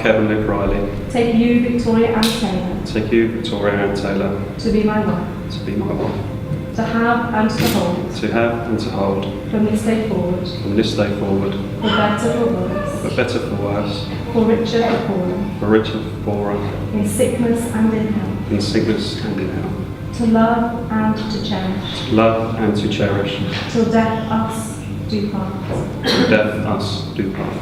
Kev and Luke Riley. Take you, Victoria Ann Taylor, Take you, Victoria Ann Taylor, to be my wife, to be my wife. to have and to hold, To have and to hold, from this day forward, from this day forward, for better or worse, for better for worse, for richer or poorer, for richer for poorer, in sickness and in health, in sickness and in health. to love and to cherish, To love and to cherish, till death us do part. till death us do part.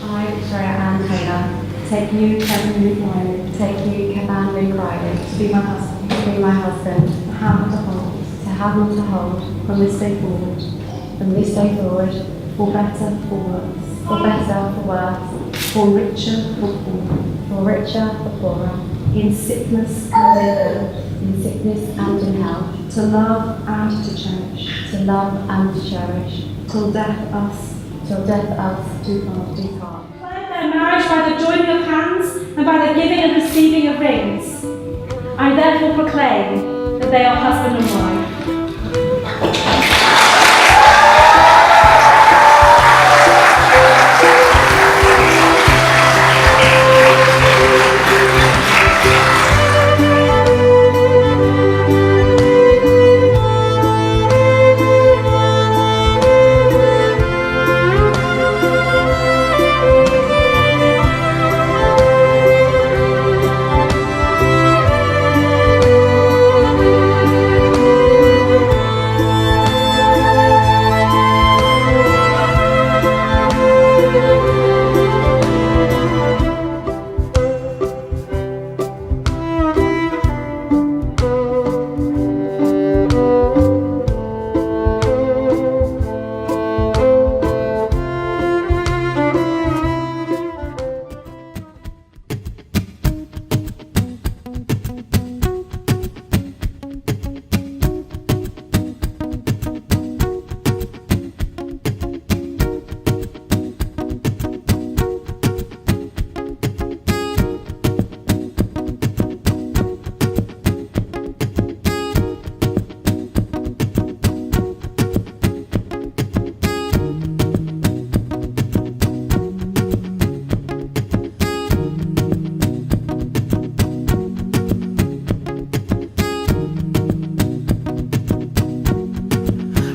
I, Victoria Ann Taylor, Take you, Kevin Luke Riley, take you, Kevan Luke Riley, to be my husband, to be my husband, to have and to hold, to have and to hold, from this day forward, from this day forward, for better or worse, for better, for worse, for richer or poorer, for richer, for poorer, in sickness and in health, in sickness and in health, to love and to cherish, to love and to cherish, till death us till death us do part. do part. Declare their marriage by the joining of hands and by the giving and receiving of rings. I therefore proclaim that they are husband and wife.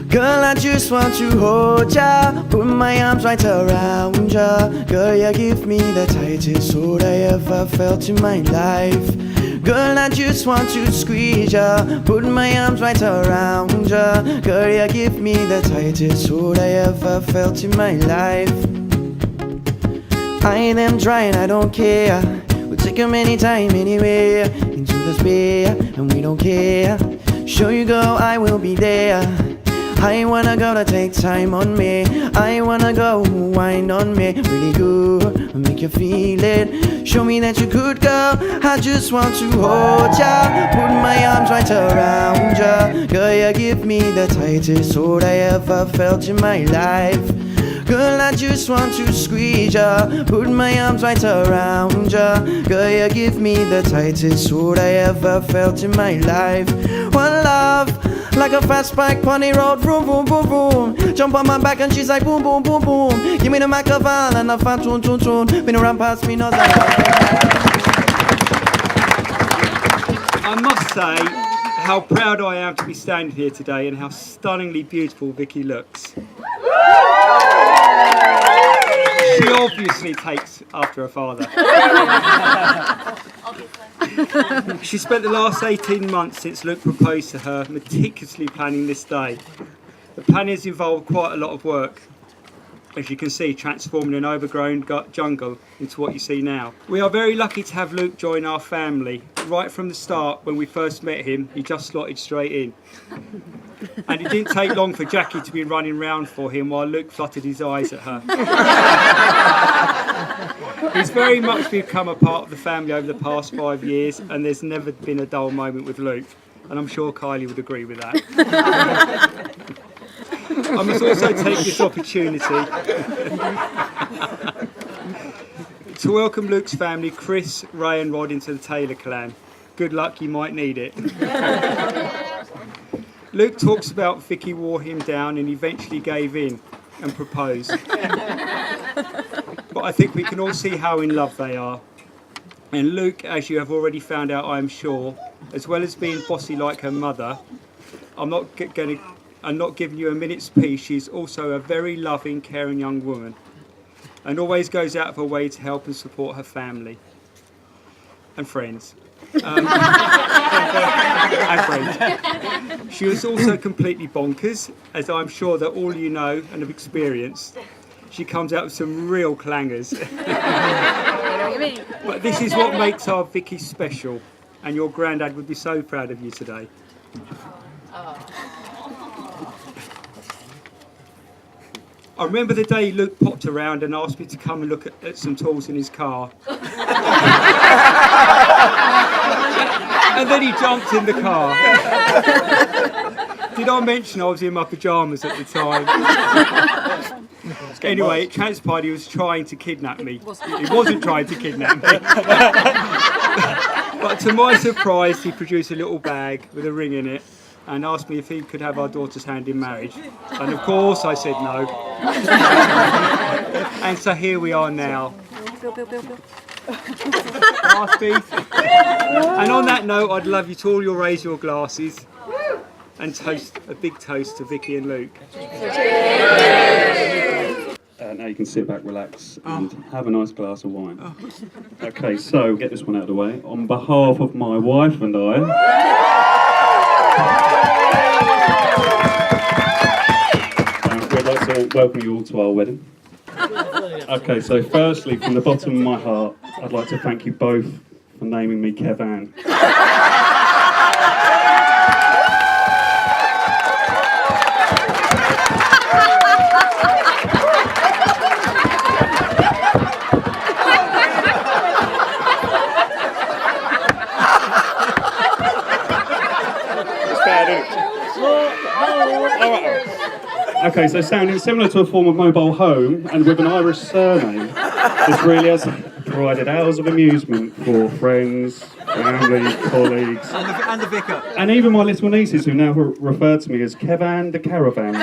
Girl, I just want to hold ya, put my arms right around ya. Girl, you give me the tightest hold I ever felt in my life. Girl, I just want to squeeze ya, put my arms right around ya. Girl, you give me the tightest hold I ever felt in my life. I am trying, I don't care. We'll take 'em anytime, anywhere, into the spare, and we don't care. Show you go, I will be there. I wanna go to take time on me. I wanna go wine on me, really good, make you feel it. Show me that you could go. I just want to hold ya, put my arms right around ya. Girl, you give me the tightest hold I ever felt in my life. Girl, I just want to squeeze ya, put my arms right around ya. Girl, you give me the tightest hold I ever felt in my life. One love, like a fast bike, pony road, vroom, vroom, vroom, vroom. Jump on my back and she's like boom, boom, boom, boom. Give me the microphone and the fan, tune, tune, tune. Been around past me, knows I must say how proud I am to be standing here today and how stunningly beautiful Vicky looks. She obviously takes after her father. She spent the last 18 months since Luke proposed to her meticulously planning this day. The planning has involved quite a lot of work, as you can see, transforming an overgrown jungle into what you see now. We are very lucky to have Luke join our family. Right from the start, when we first met him, he just slotted straight in. And it didn't take long for Jackie to be running round for him while Luke fluttered his eyes at her. He's very much become a part of the family over the past 5 years, and there's never been a dull moment with Luke. And I'm sure Kylie would agree with that. I must also take this opportunity to welcome Luke's family, Chris, Ray and Rod, into the Taylor clan. Good luck, you might need it. Luke talks about Vicky wore him down and eventually gave in and proposed. But I think we can all see how in love they are. And Luke, as you have already found out, I am sure, as well as being bossy like her mother, I'm not giving you a minute's peace. She's also a very loving, caring young woman, and always goes out of her way to help and support her family and friends. And friends. She was also completely bonkers, as I'm sure that all you know and have experienced. She comes out with some real clangers. But this is what makes our Vicky special, and your granddad would be so proud of you today. I remember the day Luke popped around and asked me to come and look at some tools in his car. And then he jumped in the car. Did I mention I was in my pyjamas at the time? Anyway, it transpired he was trying to kidnap me. He wasn't trying to kidnap me. But to my surprise, he produced a little bag with a ring in it and asked me if he could have our daughter's hand in marriage. And of course I said no. And so here we are now. Last piece. And on that note, I'd love you to all raise your glasses and toast, a big toast to Vicky and Luke. Now you can sit back, relax, and have a nice glass of wine. Okay, so get this one out of the way. On behalf of my wife and I, we'd like to welcome you all to our wedding. Okay, so firstly, from the bottom of my heart, I'd like to thank you both for naming me Kevan. Okay, so sounding similar to a form of mobile home and with an Irish surname, this really has provided hours of amusement for friends, family, colleagues, and the vicar, and even my little nieces, who now refer to me as Kevan the Caravan.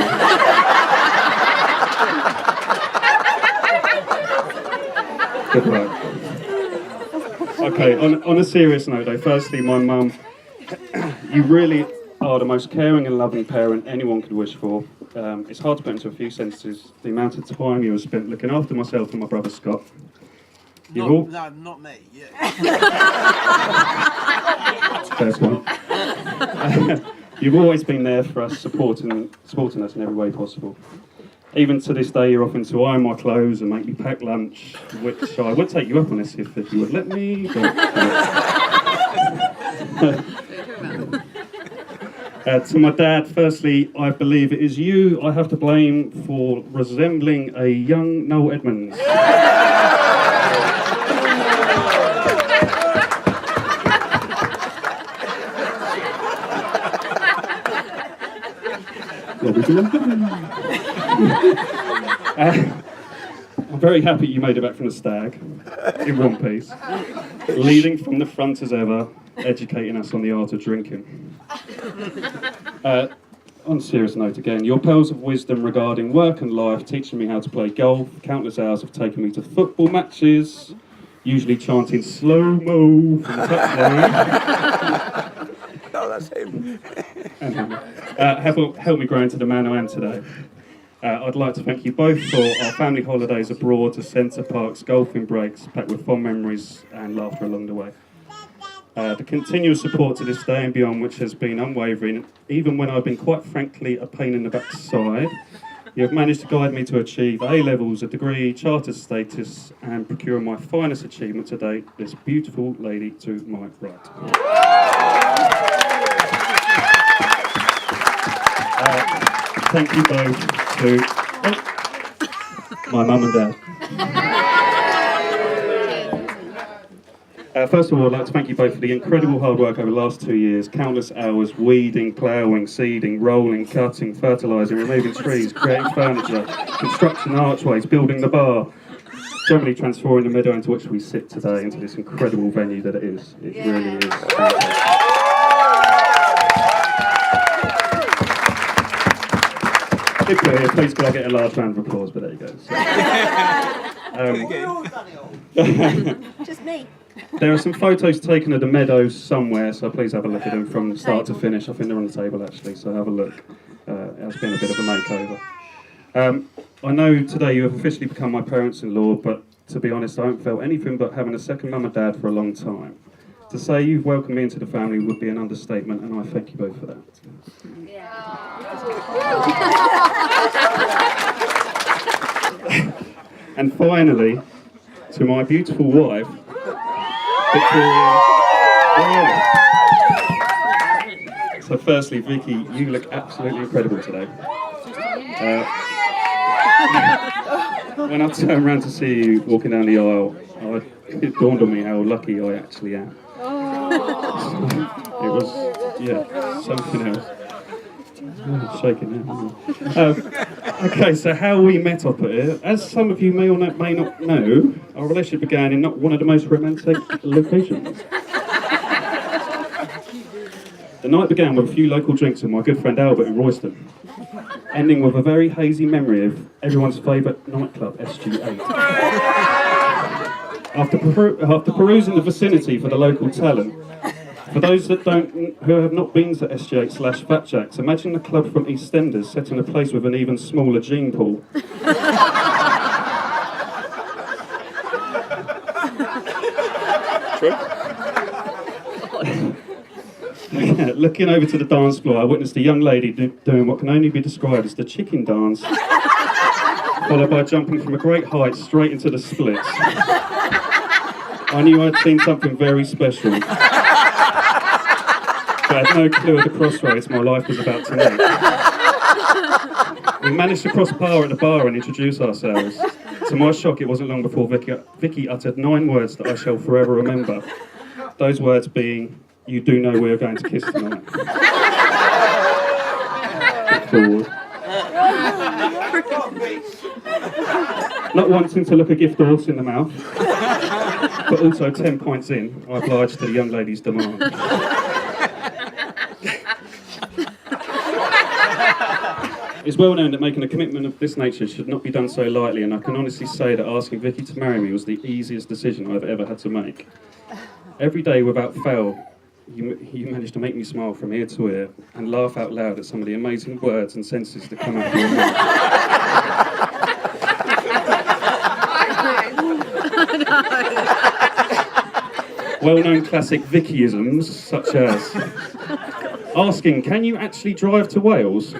Good work. Okay, on a serious note though, firstly, my mum, you really are the most caring and loving parent anyone could wish for. It's hard to put into a few sentences the amount of time you have spent looking after myself and my brother Scott. No, not me. Yeah. Fair point. You've always been there for us, supporting us in every way possible. Even to this day, you're offering to iron my clothes and make me pack lunch, which I would take you up on this if you would let me. To my dad, firstly, I believe it is you I have to blame for resembling a young Noel Edmonds. I'm very happy you made it back from the stag in one piece, leading from the front as ever, educating us on the art of drinking. On a serious note again, your pearls of wisdom regarding work and life, teaching me how to play golf, countless hours have taken me to football matches, usually chanting slow-mo from the touchline. No, that's him. Have helped me grow into the man I am today. I'd like to thank you both for our family holidays abroad to Centre Parks, golfing breaks, packed with fond memories and laughter along the way. The continuous support to this day and beyond, which has been unwavering, even when I've been quite frankly a pain in the backside. You have managed to guide me to achieve A-levels, a degree, chartered status, and procure my finest achievement to date, this beautiful lady to my right. Thank you both to my mum and dad. First of all, I'd like to thank you both for the incredible hard work over the last 2 years. Countless hours weeding, ploughing, seeding, rolling, cutting, fertilising, removing trees, creating furniture, constructing archways, building the bar, generally transforming the meadow into which we sit today into this incredible venue that it is. It really is. If we're here, please could I get a large round of applause, but there you go. So, Just me. There are some photos taken of the meadows somewhere, so please have a look at them from start to finish. I think they're on the table actually, so have a look. It has been a bit of a makeover. I know today you have officially become my parents-in-law, but to be honest, I haven't felt anything but having a second mum and dad for a long time. To say you've welcomed me into the family would be an understatement, and I thank you both for that. And finally, to my beautiful wife, Victoria. So firstly, Vicky, you look absolutely incredible today. When I turned around to see you walking down the aisle, it dawned on me how lucky I actually am. It was, something else. I'm shaking now. Okay, so how we met up here, as some of you may or may not know, our relationship began in not one of the most romantic locations. The night began with a few local drinks with my good friend Albert in Royston, ending with a very hazy memory of everyone's favourite nightclub, SG8. After perusing the vicinity for the local talent, for those who have not been to SG8/Fat Jacks, imagine a club from EastEnders set in a place with an even smaller gene pool. Looking over to the dance floor, I witnessed a young lady doing what can only be described as the chicken dance, followed by jumping from a great height straight into the splits. I knew I'd seen something very special, but I had no clue of the crossroads my life was about to make. We managed to cross power at the bar and introduce ourselves. To my shock, it wasn't long before Vicky uttered 9 words that I shall forever remember. Those words being, "You do know we are going to kiss tonight." Forward. Not wanting to look a gift horse in the mouth, but also 10 points in, I obliged to the young lady's demand. It's well known that making a commitment of this nature should not be done so lightly, and I can honestly say that asking Vicky to marry me was the easiest decision I've ever had to make. Every day without fail, you managed to make me smile from ear to ear and laugh out loud at some of the amazing words and sentences that come out of your mouth. Well-known classic Vickyisms, such as asking, "Can you actually drive to Wales?" I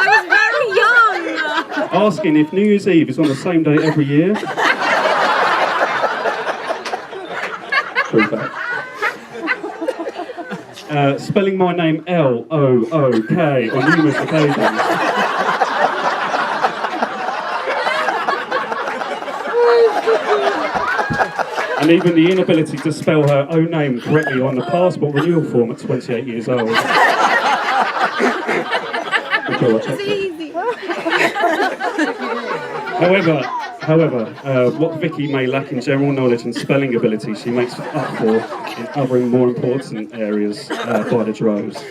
was very young. Asking if New Year's Eve is on the same day every year. True fact. Spelling my name L-O-O-K on numerous occasions. And even the inability to spell her own name correctly on the passport renewal form at 28 years old. It's easy. However, what Vicky may lack in general knowledge and spelling ability, she makes up for in other more important areas by the droves.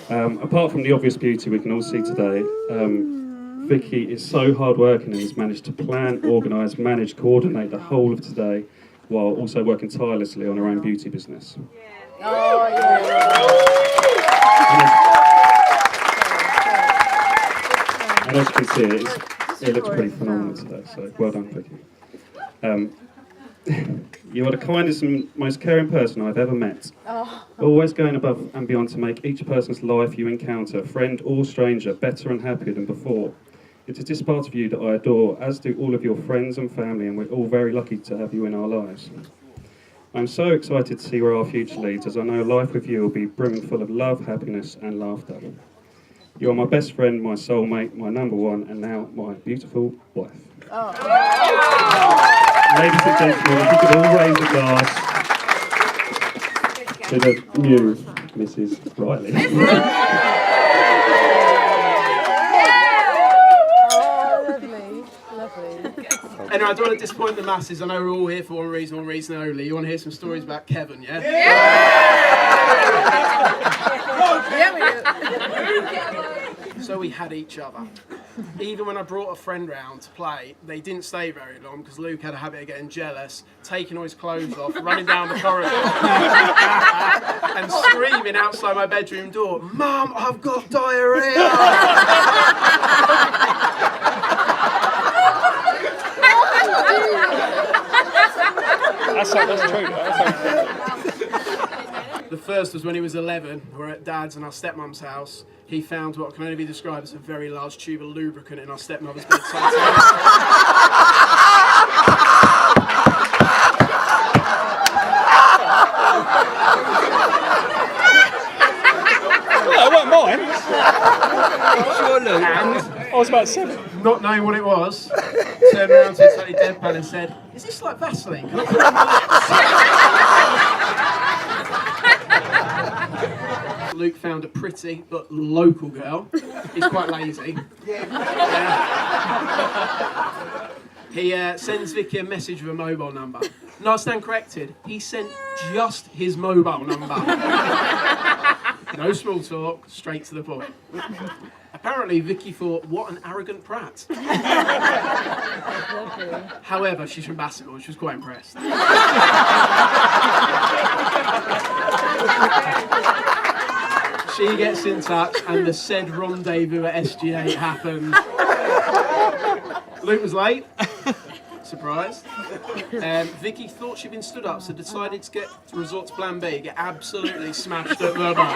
Apart from the obvious beauty we can all see today, Vicky is so hard-working and has managed to plan, organise, manage, coordinate the whole of today, while also working tirelessly on her own beauty business. Oh, yeah. And as you can see, it looks pretty phenomenal today, so well done, Vicky. You are the kindest and most caring person I've ever met. Always going above and beyond to make each person's life you encounter, friend or stranger, better and happier than before. It is this part of you that I adore, as do all of your friends and family, and we're all very lucky to have you in our lives. I'm so excited to see where our future leads, as I know life with you will be brimming full of love, happiness and laughter. You are my best friend, my soulmate, my number one, and now my beautiful wife. Oh. Ladies and gentlemen, if you could all raise a glass to the new Mrs. Riley. Anyway, I don't want to disappoint the masses. I know we're all here for one reason only. You want to hear some stories about Kevin, yeah? Yeah, we do. So we had each other. even when I brought a friend round to play, they didn't stay very long because Luke had a habit of getting jealous, taking all his clothes off, running down the corridor and screaming outside my bedroom door, "Mum, I've got diarrhea!" That's true. The first was when he was 11. We were at Dad's and our stepmom's house. He found what can only be described as a very large tube of lubricant in our stepmother's bedside table. Well, it weren't mine. Sure, Luke. And I was about 7. not knowing what it was, turned around to totally deadpan and said, "Is this like Vaseline? Can I put it on my lips?" Luke found a pretty but local girl. He's quite lazy. He sends Vicky a message with a mobile number. No, I stand corrected. He sent just his mobile number. No small talk, straight to the point. Apparently, Vicky thought, what an arrogant prat. However, she's from Bassetlaw and she was quite impressed. She gets in touch and the said rendezvous at SG8 happened. Luke was late. Surprised. Vicky thought she'd been stood up, so decided to resort to plan B, get absolutely smashed at the bar.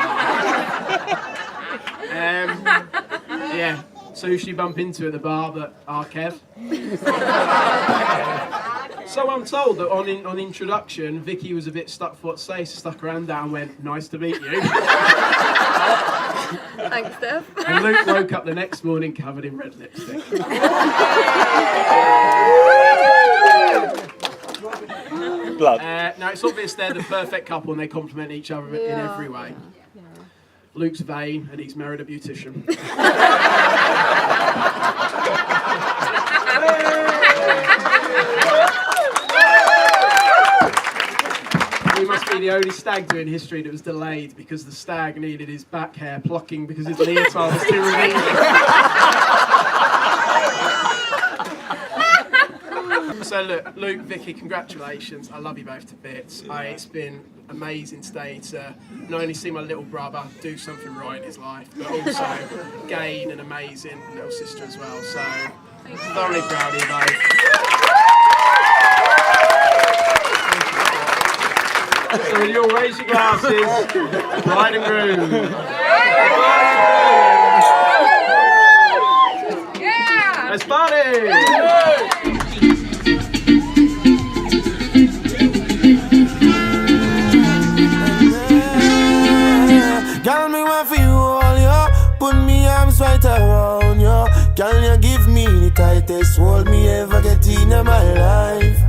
Yeah, so who she bump into at the bar but our Kev? So I'm told that on introduction, Vicky was a bit stuck for what to say, so stuck her hand down and went, "Nice to meet you." Thanks, Steph. And Luke woke up the next morning covered in red lipstick. Blood. Now it's obvious they're the perfect couple and they complement each other in every way. Luke's vain and he's married a beautician. We must be the only stag do in history that was delayed because the stag needed his back hair plucking because his leotard was too revealing. So look, Luke, Vicky, congratulations. I love you both to bits. It's been amazing today to not only see my little brother do something right in his life, but also gain an amazing little sister as well. So thoroughly proud of you both. So will you all raise your glasses, bride and groom. Yeah! Let's party! Girl, me want for you all, yo. Put me arms right around you. Girl, you give me the tightest hold me ever get in my life.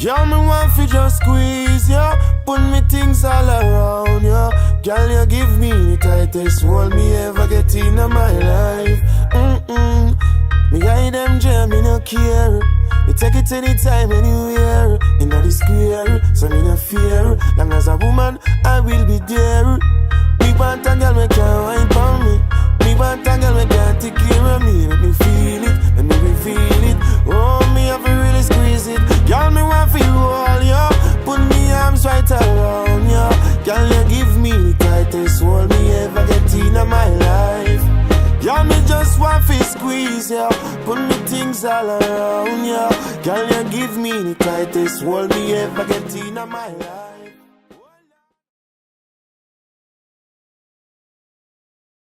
Girl, me want for just squeeze you. Put me things all around you. Girl, you give me the tightest hold me ever get in my life. Me guide them jam, me no care. Me take it anytime, anywhere. In the square, so me no fear. Long as a woman, I will be there. Me want a girl, me can't wine for me. Me want a girl, me can't take care of me. Let me feel it, let me feel it. Oh, me have to really squeeze it. Girl, me want for you all, yo. Put me arms right around you. Girl, you give me the tightest hold me ever get in my life. Girl, me just want to squeeze you. Put me things all around you. Girl, you give me the tightest hold me ever get in my life.